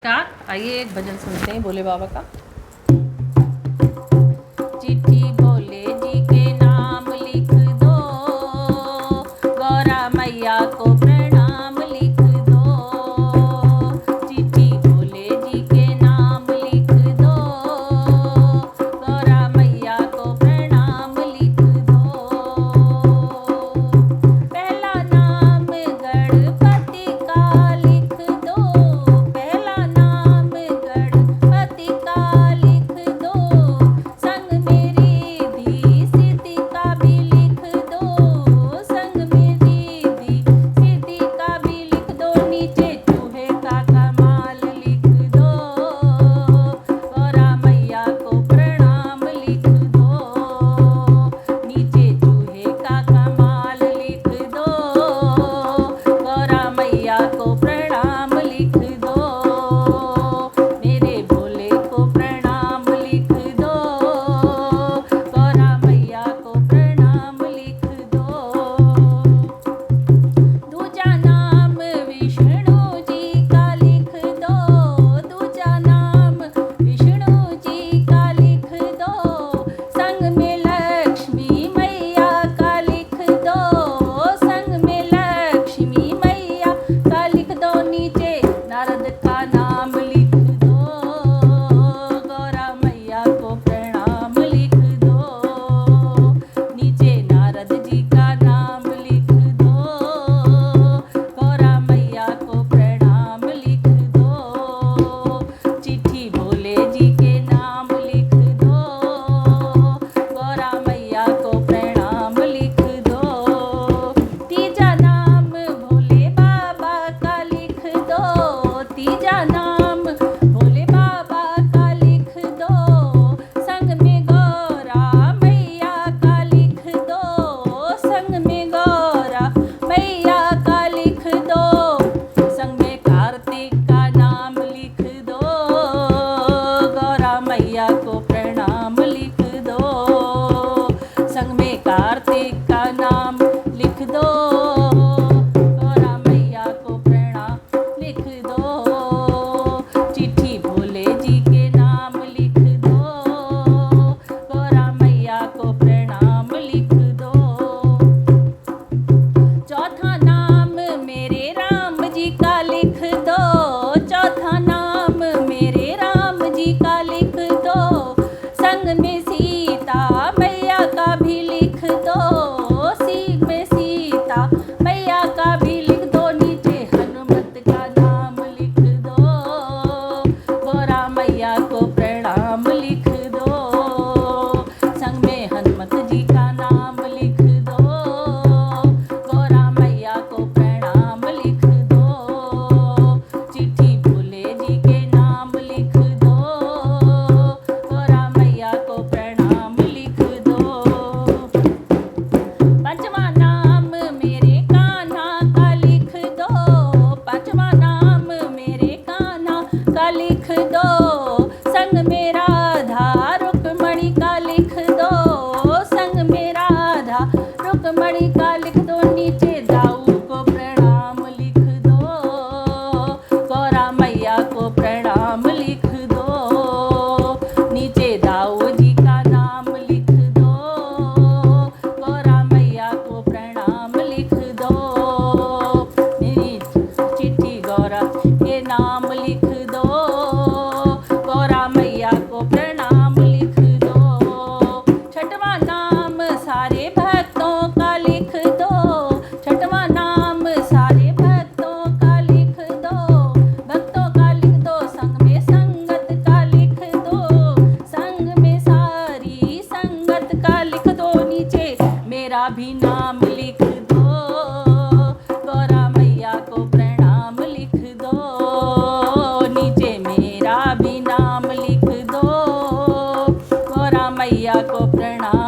आइए एक भजन सुनते हैं भोले बाबा का। चिट्ठी भोले जी के नाम लिख दो, गौरा मैया को प्रणाम लिख दो। चिट्ठी भोले जी के नाम लिख दो, गौरा मैया को प्रणाम लिख दो। पहला नाम गणपति का लिख दो, पहला नाम गणपति का लिख दो। संग मेरी धी सिद्धि का भी लिख दो, संग मेरी धी सिद्धि का भी लिख दो। नीचे चूहे का कमाल लिख दो, गौरा मैया को प्रणाम लिख दो। नीचे चूहे का कमाल लिख दो, गौरा मैया को प्रणाम लिख दो। मेरे भोले को प्रणाम लिख दो, गौरा मैया को प्रणाम लिख दो। दूजा नाम विष्णु जी का लिख दो, दूजा नाम विष्णु जी का लिख दो। संग में लक्ष्मी मैया का लिख दो, संग में लक्ष्मी मैया का लिख दो। नीचे नारद का नाम लिख दो, गौरा मैया को प्रणाम लिख दो। नीचे नारद जी का नाम लिख दो, गौरा मैया को प्रणाम लिख दो। चिट्ठी भोले जी के नाम लिख दो, गौरा मैया को प्रणाम लिख दो। तीजा नाम भोले बाबा का लिख दो, तीजा नाम भोले बाबा का लिख दो। संग में गौरा मैया का लिख दो, संग में गौरा मैया का लिख दो। संग में कार्तिक का नाम लिख दो, गौरा मैया को प्रणाम लिख दो। संग में कार्तिक का नाम लिख दो, गौरा मैया को प्रणाम लिख दो। चिट्ठी भोले जी के नाम लिख दो, गौरा मैया को प्रणाम लिख दो। चौथा नाम मेरे राम जी का लिख दो, चौथा नाम मेरे राम जी का लिख दो। संग में सीता मैया का भी लिख दो, संग में सीता मैया का भी लिख दो। नीचे हनुमत का नाम लिख दो, गौरा मैया को प्रणाम लिख दो। संग में हनुमत जी का नाम लिख दो, गौरा मैया को प्रणाम लिख दो। चिट्ठी भोले जी के नाम लिख दो, गौरा मैया को प्रणाम लिख दो। पांचवा नाम मेरे कान्हा का लिख दो, पांचवा नाम मेरे कान्हा का लिख दो। संग में राधा रुक्मणी का लिख दो, संग में राधा रुक्मणी का लिख दो। नीचे दाऊ को प्रणाम लिख दो, गौरा मैया को प्रणाम लिख दो। नीचे दाऊ जी का नाम लिख दो, गौरा मैया को प्रणाम लिख दो। मेरी चिट्ठी गौरा के नाम लिख दो, गौरा मैया को प्रणाम लिख दो। छठवां नाम सारे भक्तों का लिख दो, छठवां नाम सारे भक्तों का लिख दो। भक्तों का लिख दो, संग में संगत का लिख दो, संग में सारी संगत का लिख दो। नीचे मेरा भी नाम लिख दो, गौरा मैया को प्रणाम लिख दो। नीचे मेरा भी नाम लिख दो, गौरा मैया को प्रणाम